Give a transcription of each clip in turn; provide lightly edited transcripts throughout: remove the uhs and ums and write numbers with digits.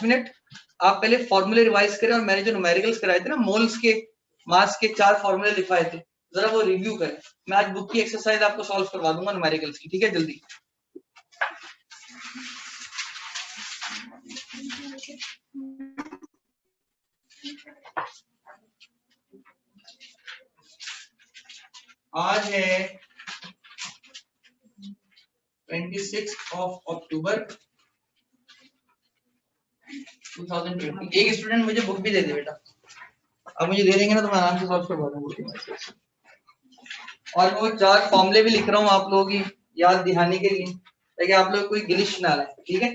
Minute आप पहले फॉर्मूले रिवाइज करें और मैंने जो न्यूमेरिकल्स कराए थे ना मोल्स के मास के 4 फॉर्मूले लिखवाए थे, जरा वो रिव्यू करें। मैं आज बुक की एक्सरसाइज आपको सॉल्व करवा दूंगा न्यूमेरिकल्स की, ठीक है? जल्दी आज है 26 अक्टूबर 2020। एक स्टूडेंट मुझे बुक भी दे दे बेटा, अब मुझे दे देंगे ना तो मैं आराम से सॉल्व करवा दूंगा। और वो 4 फॉर्मूले भी लिख रहा हूँ आप लोगों की याद दिलाने के लिए, ताकि आप लोग कोई गिलिश ना लाए, ठीक है?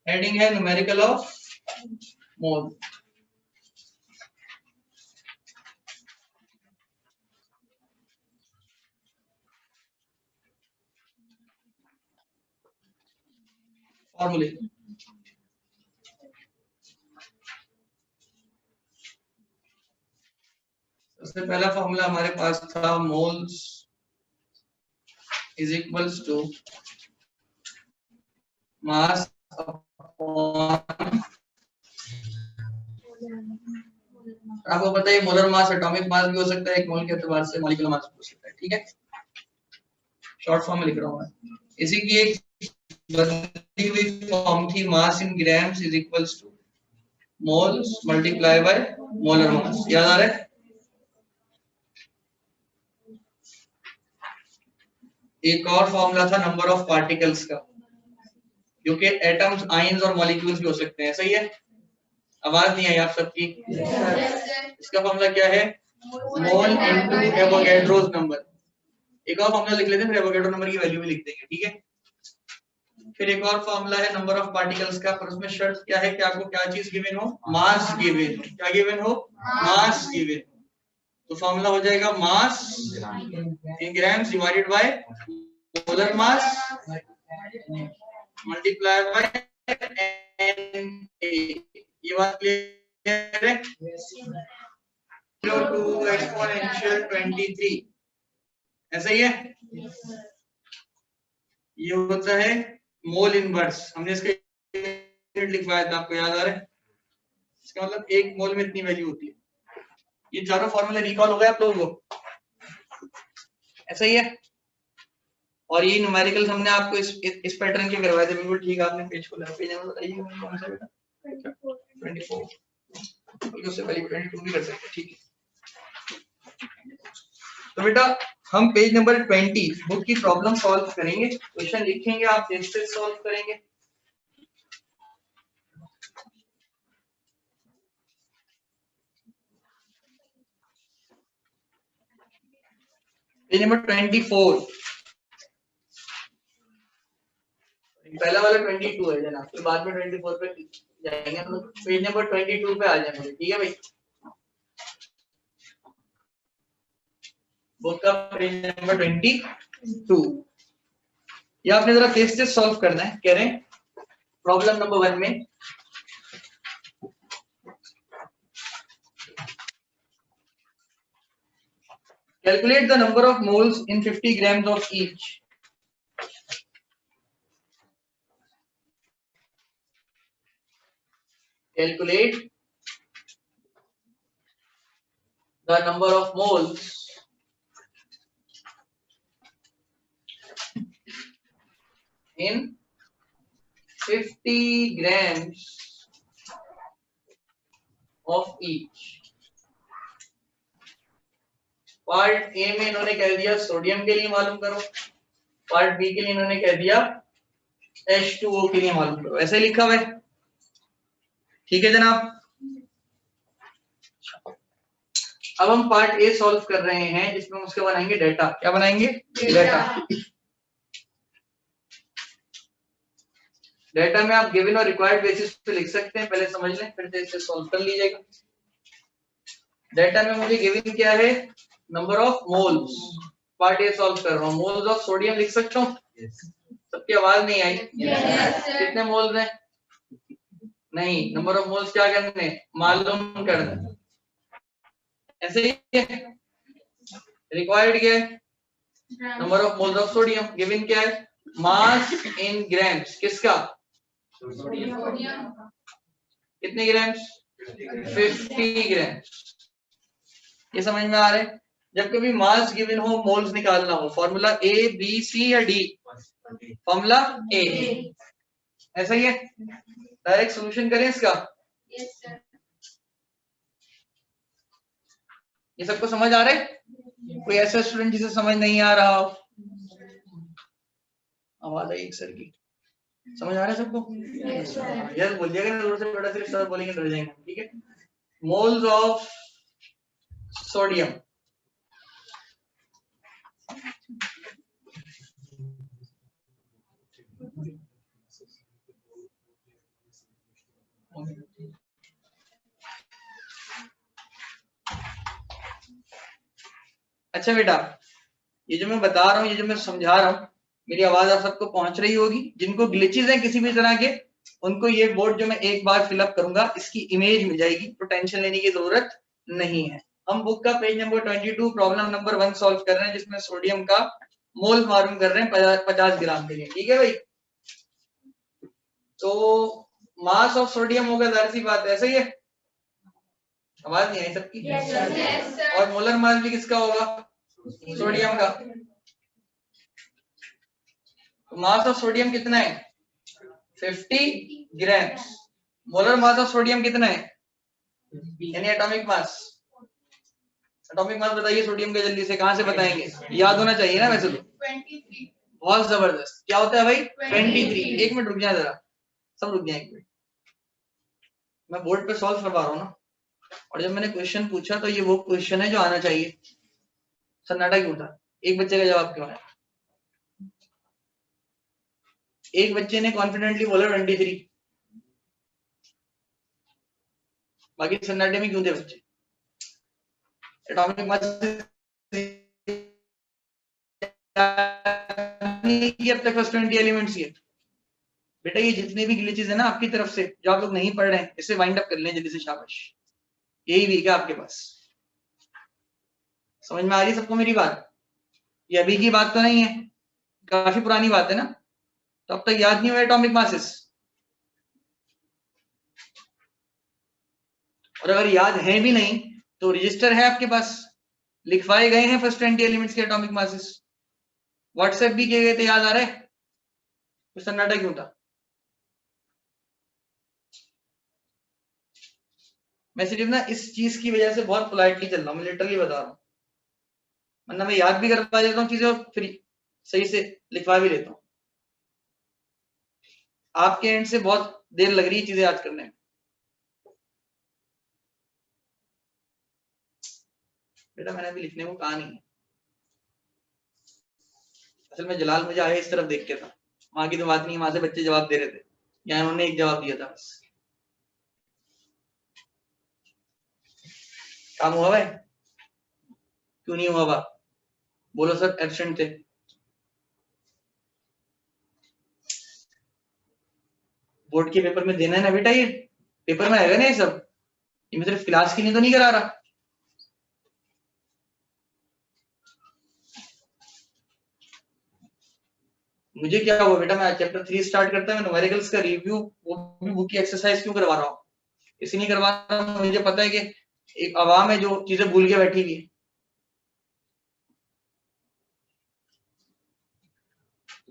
हेडिंग है न्यूमेरिकल ऑफ मोल। फॉर्मूले सबसे पहला फॉर्मूला हमारे पास था moles is equals to mass upon, आपको पता है मोलर मास एटॉमिक मास भी हो सकता है, एक मोल के एतबार से मॉलिक्यूलर मास भी हो सकता है, ठीक है? शॉर्ट फॉर्म में लिख रहा हूं मैं। इसी की एक बदली हुई फॉर्म थी mass in grams is equals to moles multiply by molar mass, याद आ रहा है? एक और फॉर्मूला था नंबर ऑफ पार्टिकल्स का, जो कि एटम्स, आयंस और मॉलिक्यूल्स भी हो सकते हैं, सही है? आवाज नहीं आई आप सबकी? इसका फॉर्मूला क्या है? मोल इनटू एवोगैड्रोस नंबर। एक और फॉर्मूला लिख लेते हैं, फिर एवोगैड्रो नंबर की वैल्यू भी लिख देंगे, ठीक है? फिर एक और फॉर्मूला है नंबर ऑफ पार्टिकल्स का, पर उसमें शर्त क्या है कि आपको क्या चीज गिवन हो? मास गिवन हो। क्या गिवन हो? Mass given. तो फॉर्मूला हो जाएगा mass in grams divided by molar mass multiply by Na। ये बात क्लियर है? 0 to exponential 23 ऐसा ही है। ये होता है मोल इनवर्स। हमने इसका यूनिट लिखवाया था, आपको याद आ रहा है? इसका मतलब 1 मोल में इतनी वैल्यू होती है। ये चारों फॉर्मूले रिकॉल हो गए आप लोगों को? ऐसा ही है। और ये न्यूमेरिकल्स हमने आपको इस पैटर्न के करवाए थे, बिल्कुल ठीक। आपने पेज खोला, पेज नंबर बताइए कौन सा बेटा? 24। उससे पहले 22 भी कर सकते हैं, ठीक है? तो बेटा हम पेज नंबर 20 बुक की प्रॉब्लम सॉल्व करेंगे, क्वेश्चन लिखेंगे, आप देखते सॉल्व करेंगे। पेज नंबर 24, पहला वाला 22 है जनाब, फिर बाद में 24 पे जाएंगे हम लोग। पेज नंबर 22 पे आ जाएंगे, ठीक है भाई? बुक का पेज नंबर 22। ये आपने जरा केस टेस्ट सॉल्व करना है। कह रहे हैं प्रॉब्लम नंबर 1 में calculate the number of moles in 50 grams of each। Calculate the number of moles in 50 grams of each। Part A में इन्होंने कह दिया सोडियम के लिए मालूम करो, पार्ट बी के लिए इन्होंने कह दिया H2O के लिए मालूम करो। ऐसे लिखा हुआ है, ठीक है जनाब? अब हम पार्ट ए सॉल्व कर रहे हैं, जिसमें हम उसके बनाएंगे डेटा। क्या बनाएंगे? डेटा। डेटा में आप गिवन और रिक्वायर्ड बेसिस पे लिख सकते हैं, पहले समझ लें फिर इसे सॉल्व कर लीजिएगा। डेटा में मुझे गिवन क्या है? Number of moles. Part A solve कर रहा हूँ। मोल्स ऑफ सोडियम लिख सकता हूँ? सबकी आवाज नहीं आई? कितने मोल्स हैं? नहीं, नंबर ऑफ मोल्स क्या करने? मालूम करना। ऐसे ही रिक्वायर्ड क्या है? Number of moles of sodium. Given क्या है? मास इन ग्राम्स किसका? कितने ग्राम्स? 50 ग्राम्स। ये समझ में आ रहा है? जब कभी मास गिवन हो, मोल्स निकालना हो, फॉर्मूला ए बी सी या डी? फॉर्मूला ए। ऐसा ही है। डायरेक्ट सॉल्यूशन करें इसका? ये सबको समझ आ रहा है? कोई ऐसा स्टूडेंट जिसे समझ नहीं आ रहा हो? आवाज आई एक सर की। समझ आ रहा है सबको? यस बोलिएगा, जोर से बड़ा सिर्फ सर बोलेंगे डर जाएंगे। ठीक है। Moles of sodium. अच्छा बेटा, ये जो मैं बता रहा हूँ, ये जो मैं समझा रहा हूँ, मेरी आवाज आप सबको पहुंच रही होगी? जिनको ग्लिचेस हैं किसी भी तरह के, उनको ये बोर्ड जो मैं एक बार फिलअप करूंगा, इसकी इमेज मिल जाएगी, तो टेंशन लेने की जरूरत नहीं है। हम बुक का page number 22 problem number 1 solve कर रहे हैं, जिसमें सोडियम का मोल मालूम कर रहे हैं 50 ग्राम के लिए। ठीक है भाई? तो मास ऑफ सोडियम होगा, जाहिर सी बात है। ऐसा ही है? आवाज नहीं आई सबकी? yes, और मोलर मास भी किसका होगा? सोडियम का। तो मास ऑफ सोडियम कितना है? 50 grams. Molar mass of sodium कितना है? यानी एटॉमिक मास। एटॉमिक मास बताइए सोडियम का, जल्दी से। कहां से बताएंगे? याद होना चाहिए ना वैसे तो। 23। बहुत जबरदस्त। क्या होता है भाई? 23। एक मिनट रुक जाए जरा, सब रुक जाए एक मिनट। मैं बोर्ड पे सॉल्व करवा रहा हूँ ना, और जब मैंने क्वेश्चन पूछा तो ये वो क्वेश्चन है जो आना चाहिए। सन्नाटा क्यों था? एक बच्चे का जवाब क्यों आया? एक बच्चे ने कॉन्फिडेंटली बोला 23, बाकी सन्नाटे में क्यों थे बच्चे? एटॉमिक मास अब तक फर्स्ट 20 एलिमेंट्स ही है बेटा। ये जितने भी ग्लिचेस है ना आपकी तरफ से, जो आप लोग नहीं पढ़ रहे हैं, इसे वाइंड अप कर लें जल्दी से, शाबाश। यही वीक है आपके पास। समझ में आ रही है सबको मेरी बात? ये अभी की बात तो नहीं है, काफी पुरानी बात है ना। तो अब तक याद नहीं हुआ एटॉमिक मासेस? और अगर याद है भी नहीं तो रजिस्टर है आपके पास, लिखवाए गए हैं फर्स्ट 20 एलिमेंट्स के एटॉमिक मासेस, व्हाट्सएप भी किए गए थे। याद आ रहा है? तो सन्नाटा क्यों था? मैं सिर्फ ना इस चीज की वजह से बहुत पोलाइटली चल रहा हूँ, मैं लिटरली बता रहा हूँ, वरना मैं याद भी करवा देता हूँ चीजें और फिर सही से लिखवा भी लेता हूँ। आपके एंड से बहुत देर लग रही है चीजें याद करने में। बेटा मैंने अभी लिखने को कहा नहीं है। असल में जलाल मुझे आया इस तरफ देख के था, वहां की तो बात नहीं है, वहां से बच्चे जवाब दे रहे थे, यहाँ उन्होंने एक जवाब दिया था बस। काम हुआ है? क्यों नहीं हुआ? बात बोलो सर, एब्सेंट थे। बोर्ड के पेपर में देना है ना बेटा, ये पेपर में आएगा ना ये सब। ये मैं सिर्फ क्लास के लिए तो नहीं करा रहा। मुझे क्या हुआ बेटा, मैं चैप्टर 3 स्टार्ट करता है, मैं न्यूमेरिकल्स का रिव्यू, वो भी बुक की एक्सरसाइज क्यों करवा रहा हूँ? इसलिए नहीं करवा रहा, मुझे पता है कि एक आवाम है जो चीजें भूल के बैठी हुई है।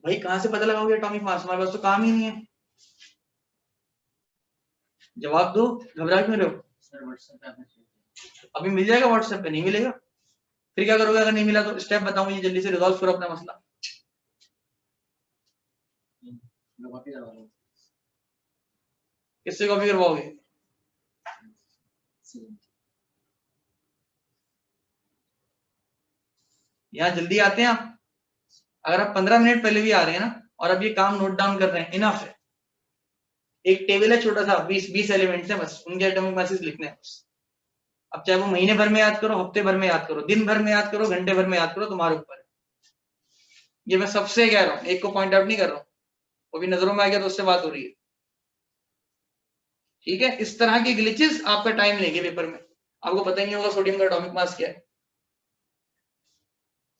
भाई कहां से पता लगाओगे एटॉमिक मास? हमारे पास तो काम ही नहीं है। जवाब दो, घबरा क्यों रहे हो? अभी मिल जाएगा व्हाट्सएप पे, नहीं मिलेगा फिर क्या करोगे? अगर नहीं मिला तो स्टेप बताऊं, ये जल्दी से रिजॉल्व करो अपना मसला। किससे कॉपी करवाओगे? यहाँ जल्दी आते हैं आप? अगर आप 15 मिनट पहले भी आ रहे हैं ना, और अब ये काम नोट डाउन कर रहे हैं, इनफ है। एक टेबल है छोटा सा, 20 एलिमेंट्स है बस, उनके एटॉमिक मासेस लिखने हैं बस। अब चाहे वो महीने भर में याद करो, हफ्ते भर में याद करो, दिन भर में याद करो, घंटे भर में याद करो, तुम्हारे ऊपर है। ये मैं सबसे कह रहा हूँ, एक को पॉइंट आउट नहीं कर रहा हूँ। वो भी नजरों में आ गया तो उससे बात हो रही है। ठीक है? इस तरह के ग्लिचेस आपका टाइम लेंगे पेपर में, आपको पता ही नहीं होगा सोडियम का एटॉमिक मास क्या है।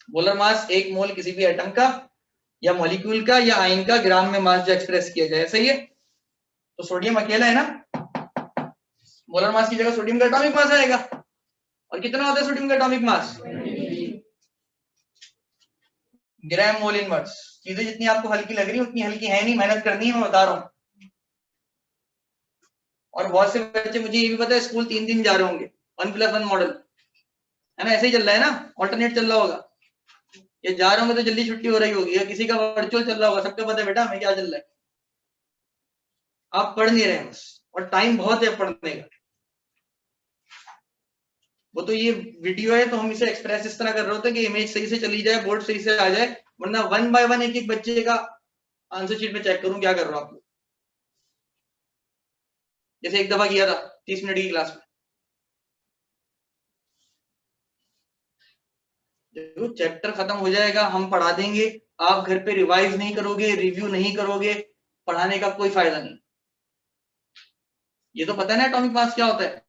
मोलर मास 1 मोल किसी भी एटम का या मॉलिक्यूल का या आयन का ग्राम में मास जो एक्सप्रेस किया जाए, सही है। तो सोडियम अकेला है ना, मोलर मास की जगह सोडियम का एटॉमिक मास आएगा। और कितना होता है सोडियम का एटॉमिक मास? ग्राम मोल इनवर्स। चीजें जितनी आपको हल्की लग रही है उतनी हल्की है नहीं, मेहनत करनी है, मैं बता रहा हूँ। और बहुत से बच्चे, मुझे ये भी पता है, स्कूल 3 दिन जा रहे होंगे, 1+1 मॉडल है ना, ऐसे ही चल रहा है ना, ऑल्टरनेट चल रहा होगा। ये जा रहे होंगे तो जल्दी छुट्टी हो रही होगी, या किसी का वर्चुअल चल रहा होगा, सबको पता है बेटा हमें क्या चल रहा है। आप पढ़ नहीं रहे बस, और टाइम बहुत है पढ़ने का। वो तो ये वीडियो है तो हम इसे एक्सप्रेस इस तरह कर रहे होते हैं कि इमेज सही से चली जाए, बोर्ड सही से आ जाए, वरना 1 बाय 1 एक एक बच्चे का आंसर शीट में चेक करूं क्या कर रहे हो आप लोग। जैसे एक दफा किया था 30 मिनट की क्लास में। जब चैप्टर खत्म हो जाएगा हम पढ़ा देंगे, आप घर पे रिवाइज नहीं करोगे, रिव्यू नहीं करोगे, पढ़ाने का कोई फायदा नहीं। ये तो पता है ना एटॉमिक मास क्या होता है?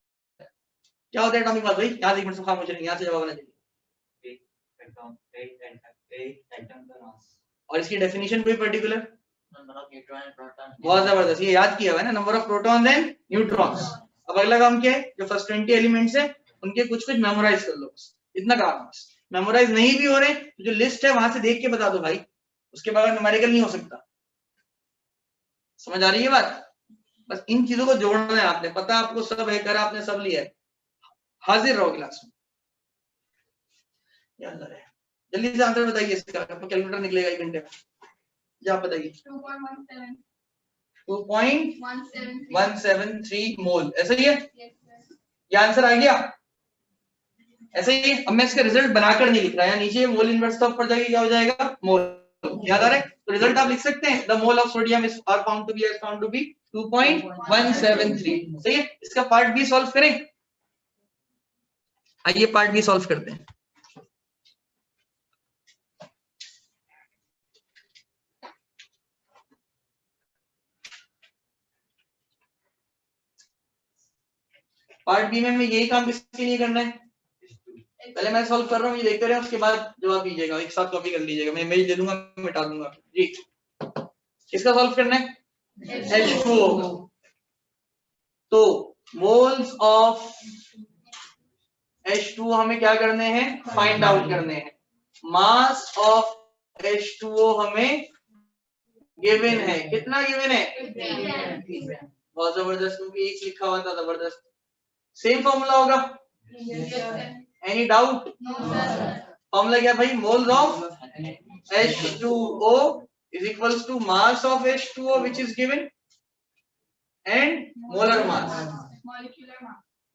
क्या होता है एटॉमिक मास भाई? यहाँ से एक मिनट से खामोश रहेंगे, यहाँ से जवाब आना चाहिए। और इसकी डेफिनेशन कोई पर्टिकुलर? बहुत जबरदस्त, ये याद किया हुआ है ना, number of protons and neutrons. अब अगला काम क्या है, जो फर्स्ट 20 एलिमेंट्स है उनके कुछ कुछ मेमोराइज कर लो, बस इतना काम। बस मेमोराइज नहीं भी हो रहे तो जो लिस्ट है वहां से देख के बता दो भाई, उसके बगैर न्यूमेरिकल नहीं हो सकता। समझ आ रही है बात? बस इन चीजों को जोड़ना है आपने, पता आपको सब है, करा आपने सब लिया है, हाजिर रहो क्लास में। जल्दी से आंसर बताइए इसका, कैलकुलेटर निकलेगा 1 घंटे में। जी आप बताइए। 2.173 मोल, ऐसा ही है? ये आंसर आ गया ऐसे ही। अब मैं इसका रिजल्ट बनाकर नहीं लिख रहा है, नीचे मोल इनवर्स का ऊपर जाके क्या हो जाएगा, मोल। याद आ रहा है? तो रिजल्ट आप लिख सकते हैं, the mole of sodium is found to be 2.173। सही है। इसका पार्ट बी सॉल्व करें, आइए पार्ट बी सॉल्व करते हैं। पार्ट बी में हमें यही काम किसके लिए करना है? पहले मैं सॉल्व कर रहा हूँ, ये देखते रहे, उसके बाद जवाब दीजिएगा, एक साथ कॉपी कर लीजिएगा, मैं इमेज दे दूंगा, मिटा दूंगा जी। किसका सॉल्व करना है? H2O। तो मोल्स ऑफ H2O हमें क्या करने हैं? फाइंड आउट करने हैं। मास ऑफ H2O हमें गिवन है, कितना गिवन है? बहुत जबरदस्त, क्योंकि एक लिखा हुआ था, जबरदस्त। सेम फॉर्मूला होगा? Any doubt? फॉर्मूला क्या भाई? Moles of H2O is equals to mass of H2O which is given and molar mass।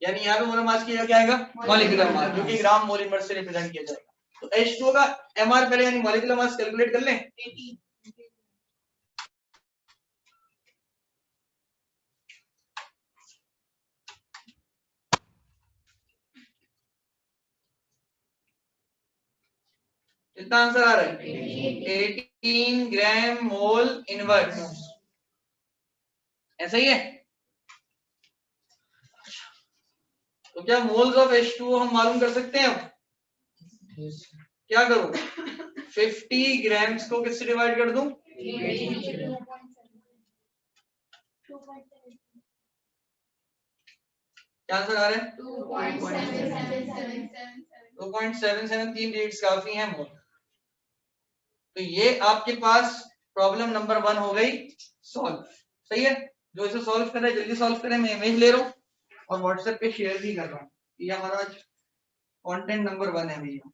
यानी यहाँ पे मोलर मास की जगह क्या आएगा? मॉलिक्यूलर मास, जो कि ग्राम मोल इनवर्स से रिप्रेजेंट किया जाएगा। तो H2O का MR पहले यानी मॉलिक्यूलर मास कैलकुलेट कर लें। कितना आंसर आ रहा है? 18 ग्राम मोल इनवर्स, ऐसा ही है। तो क्या मोल्स ऑफ H2O हम मालूम कर सकते हैं? अब क्या करूं? 50 ग्राम्स को किससे डिवाइड कर दूं? क्या आंसर आ रहा है? 2.77। 3 डिजिट्स काफी हैं मोल। तो ये आपके पास प्रॉब्लम नंबर 1 हो गई सॉल्व। सही है। जो इसे सॉल्व कर रहे हैं जल्दी सॉल्व करें, मैं इमेज ले रहा हूँ और व्हाट्सएप पे शेयर भी कर रहा हूँ। ये हमारा कंटेंट नंबर 1 है भैया।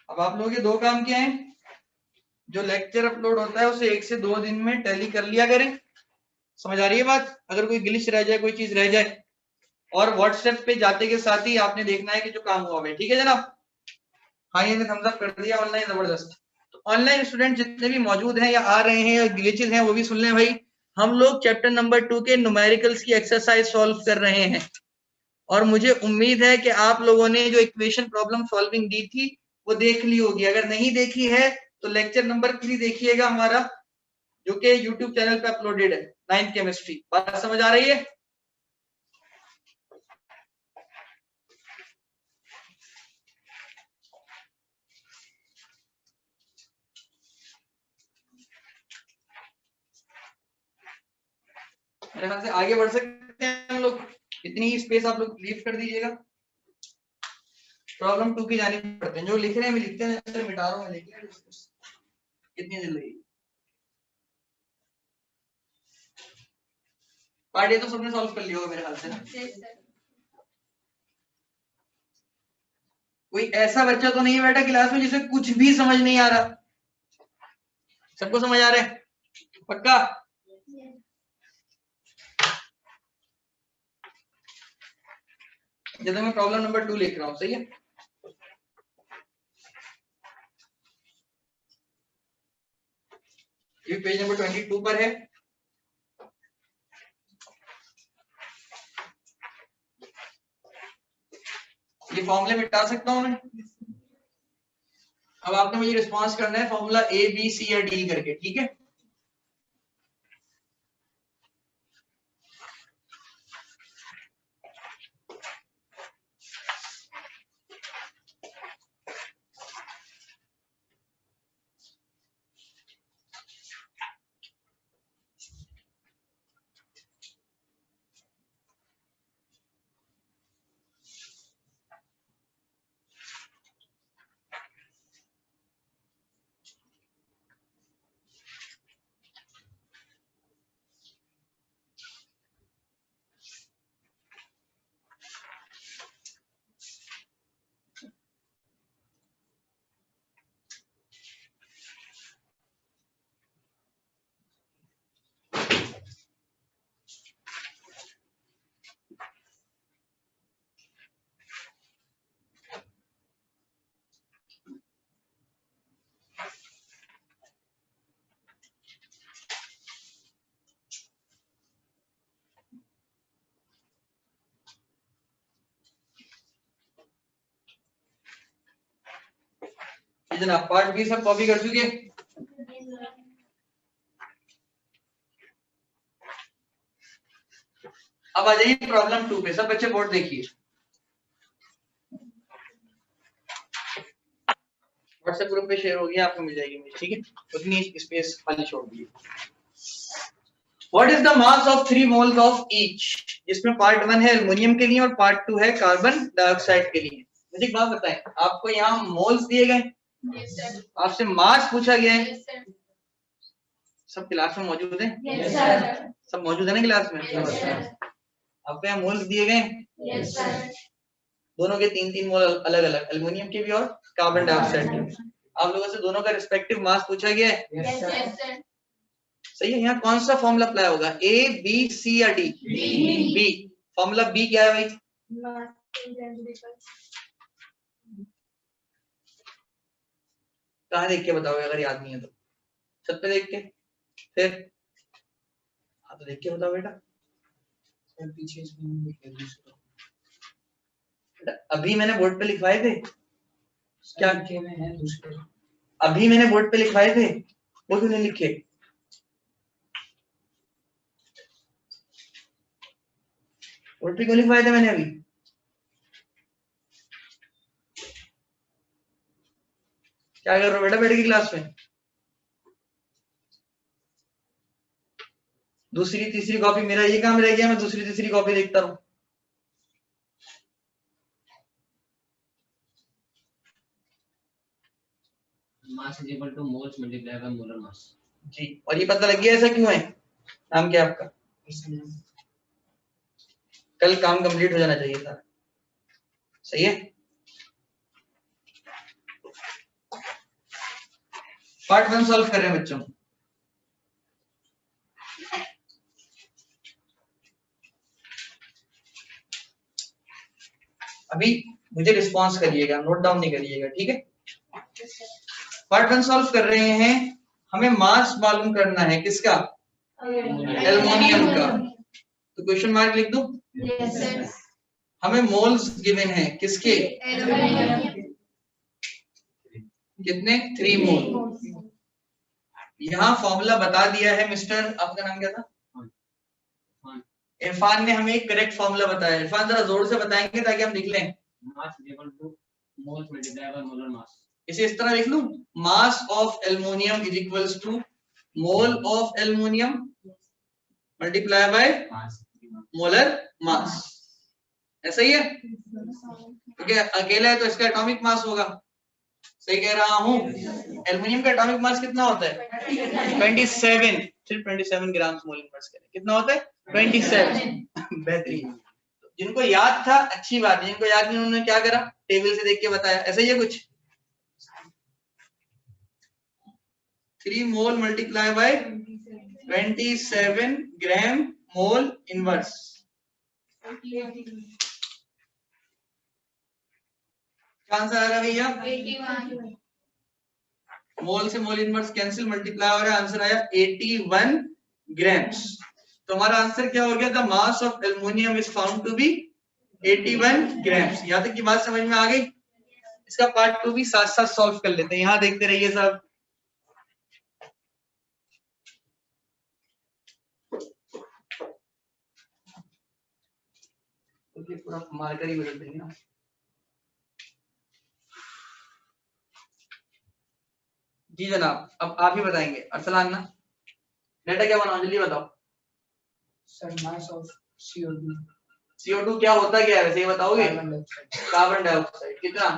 अब आप लोगों के दो काम क्या है, जो लेक्चर अपलोड होता है उसे 1 से 2 दिन में टैली कर लिया करें। समझ आ रही है बात? अगर कोई ग्लिच रह जाए, कोई चीज रह जाए, और व्हाट्सएप पे जाते के साथ ही आपने देखना है कि जो काम हुआ है। ठीक है जनाब? हाँ, ये थम्स अप कर दिया ऑनलाइन, जबरदस्त। तो ऑनलाइन स्टूडेंट जितने भी मौजूद हैं या आ रहे हैं या ग्लिचेस हैं वो भी सुन लें भाई। हम लोग चैप्टर नंबर 2 के न्यूमेरिकल्स की एक्सरसाइज सॉल्व कर रहे हैं, और मुझे उम्मीद है कि आप लोगों ने जो इक्वेशन प्रॉब्लम सॉल्विंग दी थी वो देख ली होगी। अगर नहीं देखी है तो लेक्चर नंबर 3 देखिएगा हमारा, जो कि यूट्यूब चैनल पे अपलोडेड है, 9th केमिस्ट्री। बात समझ आ रही है? मेरे ख्याल से आगे बढ़ सकते हैं हम लोग। इतनी ही स्पेस आप लोग लीव कर दीजिएगा। प्रॉब्लम 2 की जानी पड़ते हैं, जो लिख रहे हैं मैं लिखते हैं, जैसे मिटा रहा हूँ मैं, लिख कितनी जल्दी। पार्ट ए तो सबने सॉल्व कर लिया होगा मेरे ख्याल से ना। कोई ऐसा बच्चा तो नहीं बैठा क्लास में जिसे कुछ भी समझ नहीं आ रहा? सबको समझ आ रहा है पक्का? जैसे मैं प्रॉब्लम नंबर 2 लिख रहा हूँ, सही है? ये पेज नंबर 22 पर है। ये फॉर्मूले मिटा सकता हूं मैं। अब आपने मुझे रिस्पांस करना है फॉर्मूला ए बी सी या डी करके, ठीक है? जनाब पार्ट बी सब कॉपी कर चुके? अब आ जाइए प्रॉब्लम 2 पे। सब बच्चे बोर्ड देखिए, व्हाट्सएप ग्रुप पे शेयर हो गया, आपको मिल जाएगी मुझे, ठीक है? उतनी स्पेस खाली छोड़ दीजिए। What is the mass of 3 moles of each? इसमें पार्ट 1 है एल्युमिनियम के लिए और पार्ट 2 है कार्बन डाइऑक्साइड के लिए। मुझे एक बात बताएं, आपको यहाँ मोल्स दिए गए, आपसे मास पूछा गया है। सब क्लास में मौजूद है? yes, सब मौजूद है ना क्लास में? yes, आपको यहाँ मोल्स दिए गए? yes, दोनों के 3-3 मोल अलग अलग, एल्युमिनियम के भी और कार्बन डाइऑक्साइड के भी। आप लोगों से दोनों का रिस्पेक्टिव मास पूछा गया है? yes, सही है। यहाँ कौन सा फॉर्मूला अप्लाई होगा, ए बी सी या डी? बी। फॉर्मूला बी क्या है भाई? कहाँ देख के बताओगे अगर याद नहीं है तो? छत पे देख के? फिर हाँ तो देख के बताओ बेटा। पीछे अभी मैंने बोर्ड पे लिखवाए थे क्या? अभी मैंने बोर्ड पे लिखवाए थे, वो क्यों नहीं लिखे? बोर्ड पे क्यों लिखवाए थे मैंने अभी? क्या कर रहे हो बेटा बैठ के क्लास में? दूसरी तीसरी कॉपी, मेरा ये काम रह गया, मैं दूसरी तीसरी कॉपी देखता रहूं। Mass is equal to moles multiply by molar mass. जी, और ये पता लग गया ऐसा क्यों है? नाम क्या आपका? कल काम कंप्लीट हो जाना चाहिए था, सही है? पार्ट 1 सॉल्व कर रहे हैं बच्चों। अभी मुझे रिस्पॉन्स करिएगा, नोट डाउन नहीं करिएगा, ठीक है। पार्ट 1 सॉल्व कर रहे हैं, हमें मास मालूम करना है किसका, एल्युमिनियम का। तो क्वेश्चन मार्क लिख दूं? yes, हमें मोल्स गिवन है किसके, कितने, 3 मोल। यहाँ फॉर्मूला बता दिया है मिस्टर, आपका नाम क्या था, इरफान ने हमें एक करेक्ट फॉर्मूला बताया। इरफान जरा जोर से बताएंगे ताकि हम लिख लें। Mass equal to moles multiply by molar mass. इसे इस तरह लिख लूं, mass of aluminium is equals to mole of aluminium multiply by molar mass. ऐसा ही है, क्योंकि अकेला है तो इसका एटॉमिक मास होगा। सही कह रहा हूं? एल्युमिनियम का एटॉमिक मास कितना होता है, 27, सिर्फ 27 ग्राम मोल इनवर्स करें कितना होता है, 27। बेहतरीन। जिनको याद था अच्छी बात है, जिनको याद नहीं उन्होंने क्या करा, टेबल से देख के बताया। ऐसा ही है कुछ, 3 mole multiply by 27 gram mole inverse. क्या आंसर आ रहा है भैया, 81। मोल से मोल इनवर्स कैंसिल, मल्टीप्लाई हो रहा है, आंसर आया 81 ग्राम्स। तो हमारा आंसर क्या हो गया, the mass of aluminium is found to be 81 grams. यहाँ तक की बात समझ में आ गई। इसका पार्ट 2 भी साथ साथ सॉल्व कर लेते हैं, यहाँ देखते रहिए सब। पूरा मार्कर ही बदल देंगे ना। जी जनाब, अब आप ही बताएंगे। अरसलान ना, डेटा क्या बनाओ, जल्दी बताओ। Sir mass of CO2। CO2 क्या होता क्या है वैसे, ये बताओगे? Carbon dioxide. कितना?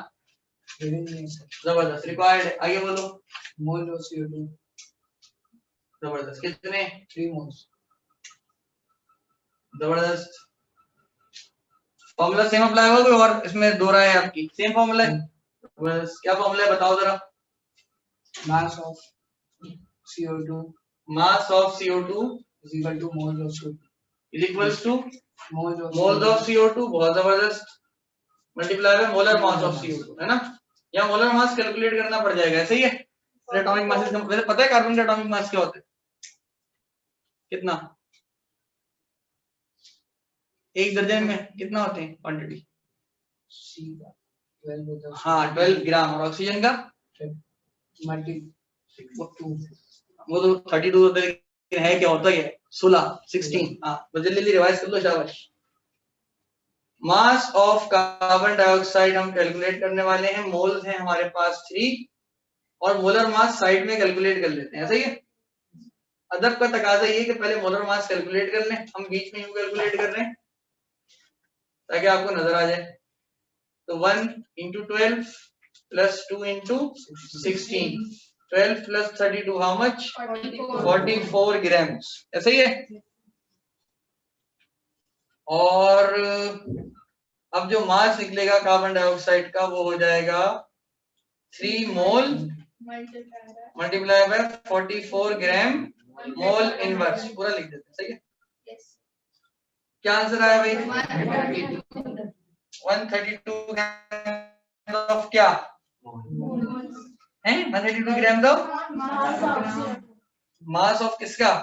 जबरदस्त, रिक्वायर्ड। आगे बोलो। Mole of CO2। जबरदस्त, कितने? 3 मोल्स। जबरदस्त। फॉर्मूला सेम अप्लाई होगा और इसमें दो राय है आपकी? सेम फॉर्मूला है। बस क्या फॉर्मूला है बताओ जरा। Mass of CO2, mass of CO2 is equal to moles of CO2 is equals to moles of CO2। बहुत जबरदस्त, multiply by molar mass of CO2, है ना। या मोलर मास कैलकुलेट करना पड़ जाएगा, सही है। एटॉमिक मास, वैसे पता है कार्बन का एटॉमिक मास क्या होता है, कितना? एक दर्जन में कितना होते हैं क्वांटिटी? हाँ 12 ग्राम। और ऑक्सीजन का वो तो 32 होता है, है क्या होता है 16, 16। हाँ तो जल्दी जल्दी रिवाइज कर लो, शाबाश। मास ऑफ कार्बन डाइऑक्साइड हम कैलकुलेट करने वाले हैं, मोल्स हैं हमारे पास 3 और मोलर मास साइड में कैलकुलेट कर लेते हैं, सही है। अदब का तकाजा ये कि पहले मोलर मास कैलकुलेट कर लें, हम बीच में यूं कैलकुलेट कर रहे हैं ताकि आपको नजर आ जाए। तो 1 into 12 plus 2 into 16, 12 plus 32 how much? 44 grams। ऐसा ही है। और अब जो मास निकलेगा कार्बन डाइऑक्साइड का वो हो जाएगा 3 mole multiply by 44 gram mole inverse. पूरा लिख देते हैं, सही है। क्या आंसर आया भाई? 132 ग्राम ऑफ क्या है? 132 ग्राम ऑफ मास ऑफ किसका?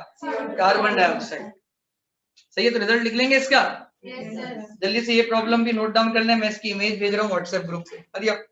Carbon dioxide. सही है, तो रिजल्ट लिख लेंगे इसका। जल्दी से ये प्रॉब्लम भी नोट डाउन कर लें, मैं इसकी इमेज भेज रहा हूँ व्हाट्सएप ग्रुप पे। अरे आप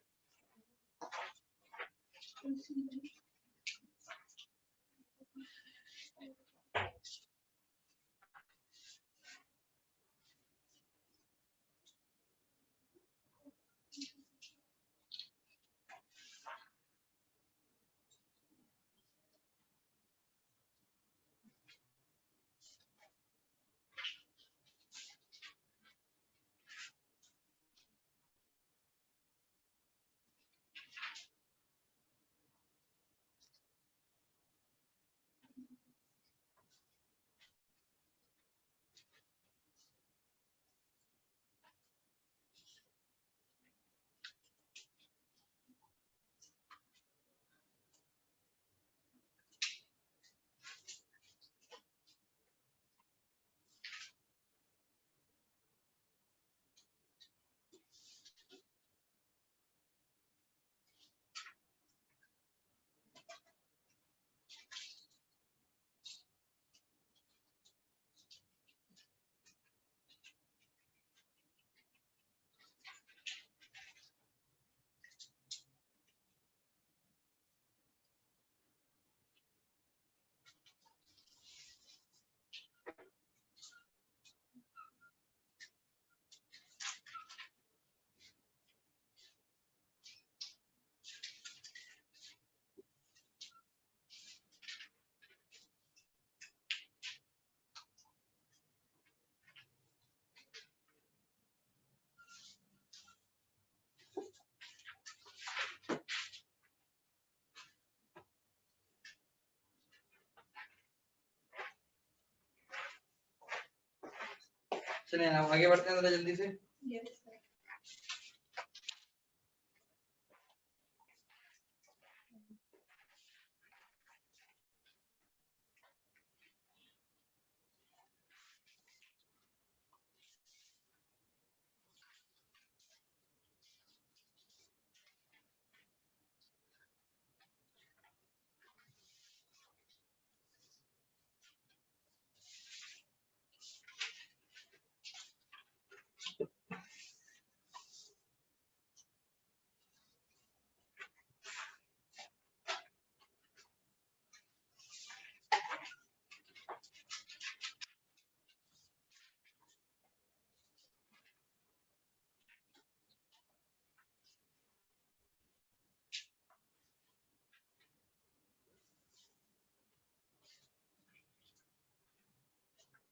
चलिए हम आगे बढ़ते हैं जरा जल्दी से।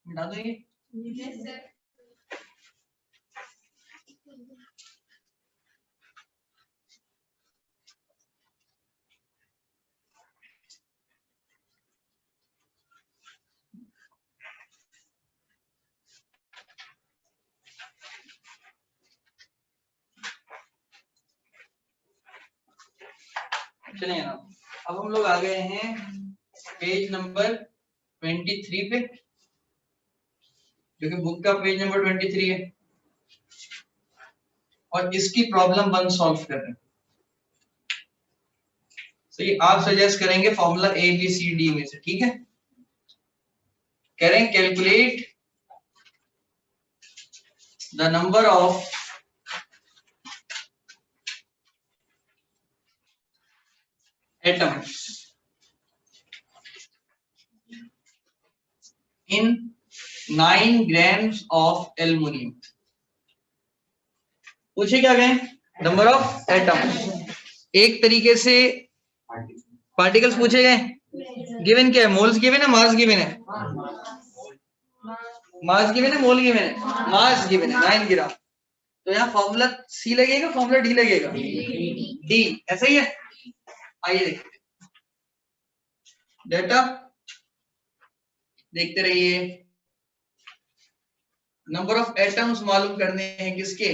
मिटा दो ये। चलिए ना, अब हम लोग आ गए हैं पेज नंबर 23 पे, जो कि बुक का पेज नंबर 23 है, और इसकी प्रॉब्लम 1 सॉल्व कर रहे हैं। तो ये आप सजेस्ट करेंगे formula A B C D में से, ठीक है। कह रहे हैं calculate the number of atoms in 9 grams of aluminium. पूछे क्या गए, नंबर ऑफ एटम्स, एक तरीके से पार्टिकल्स पूछे गए। गिवन क्या है, मोल्स गिवन है, मास गिवन है, मास गिवन है, मोल गिवन है, मास गिवन है 9 ग्राम। तो यहाँ फॉर्मूला सी लगेगा, फॉर्मूला डी लगेगा, डी, ऐसा ही है। आइए देखते डेटा, देखते रहिए। नंबर ऑफ एटम्स मालूम करने हैं किसके,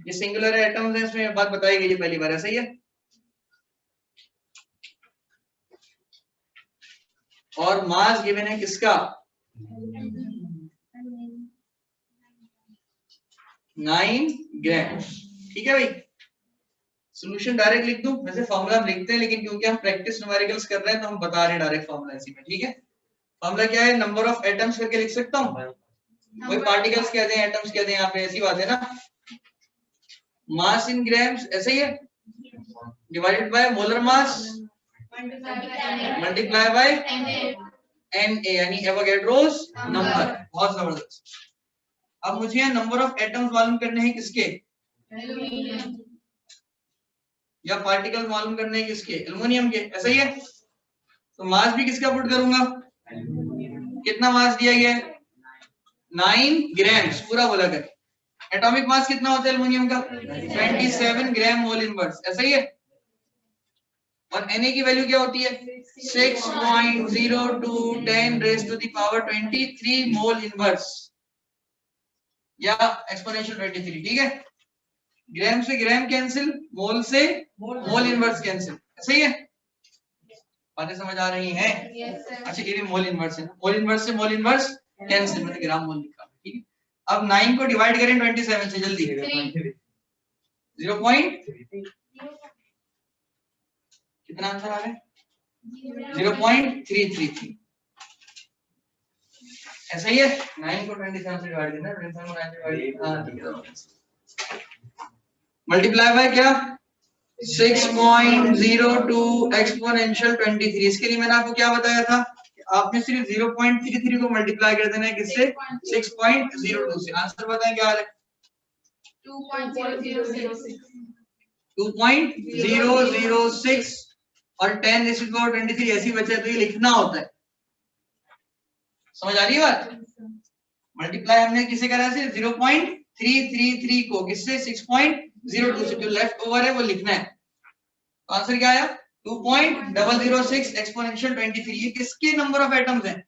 ये सिंगुलर एटम्स है, इसमें बात बताई गई है पहली बार, ऐसा ही है। और मास गिवन है किसका, 9 ग्राम, ठीक है भाई। सॉल्यूशन डायरेक्ट लिख दूं, वैसे फॉर्मूला हम लिखते हैं, लेकिन क्योंकि हम प्रैक्टिस न्यूमेरिकल्स कर रहे हैं तो हम बता रहे हैं डायरेक्ट फॉर्मूला इसी में, ठीक है। फॉर्मूला क्या है, नंबर ऑफ एटम्स करके लिख सकता हूं, कोई पार्टिकल्स कहते हैं, एटम्स कहते हैं, यहाँ पे ऐसी बात है ना। मास इन ग्राम्स, ऐसा ही है, divided by molar mass multiply by Na, यानी एवोगैड्रोस नंबर। बहुत जबरदस्त। अब मुझे नंबर ऑफ एटम्स मालूम करने हैं किसके, या पार्टिकल मालूम करने हैं किसके, एल्युमिनियम के, ऐसा ही है। तो मास भी किसका पुट करूंगा, कितना मास दिया गया है, 9 ग्राम्स, पूरा बोला कर। एटॉमिक मास कितना होता है एल्युमिनियम का, 27 ग्राम मोल इनवर्स, ऐसा ही है। और Na की वैल्यू क्या होती है, 6.02 10 raised to the power 23 mole inverse, या एक्सपोनेंशियल 23, ठीक है। ग्राम से ग्राम कैंसिल, मोल से मोल इनवर्स कैंसिल, सही है। बातें समझ आ रही हैं? अच्छा, ये भी मोल इनवर्स है, मोल इनवर्स से मोल इनवर्स कैंसिल, मैंने ग्राम मोल लिखा, ठीक है। अब 9 को डिवाइड करें 27 से, जल्दी 0. कितना आंसर आ रहा है, 0.333, ऐसा ही है। 9 को 27 से डिवाइड करना, 27 को 9 से डिवाइड, मल्टीप्लाई बाय क्या, 6.02 एक्सपोनेंशियल 23। इसके लिए मैंने आपको क्या बताया था, आपने सिर्फ 0.33 को मल्टीप्लाई कर देना है किससे, 6.02 से। आंसर बताएं क्या आ रहा है, 2.006 और 10 raised to the power 23 ऐसी बचे, तो ये लिखना होता है। समझ आ रही है बात, मल्टीप्लाई हमने किसे करा से, 0.333 को किससे, 6.02 से, जो लेफ्ट ओवर है वो लिखना है। तो आंसर क्या आया, 2.006 एक्सपोनेंशियल 23। ये किसके नंबर ऑफ एटम्स हैं,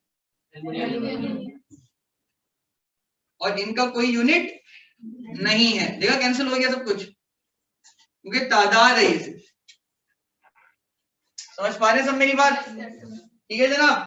और इनका कोई यूनिट नहीं है। देखा कैंसिल हो गया सब कुछ, क्योंकि तादाद है ये। समझ पा रहे सब मेरी बात? ठीक है जनाब।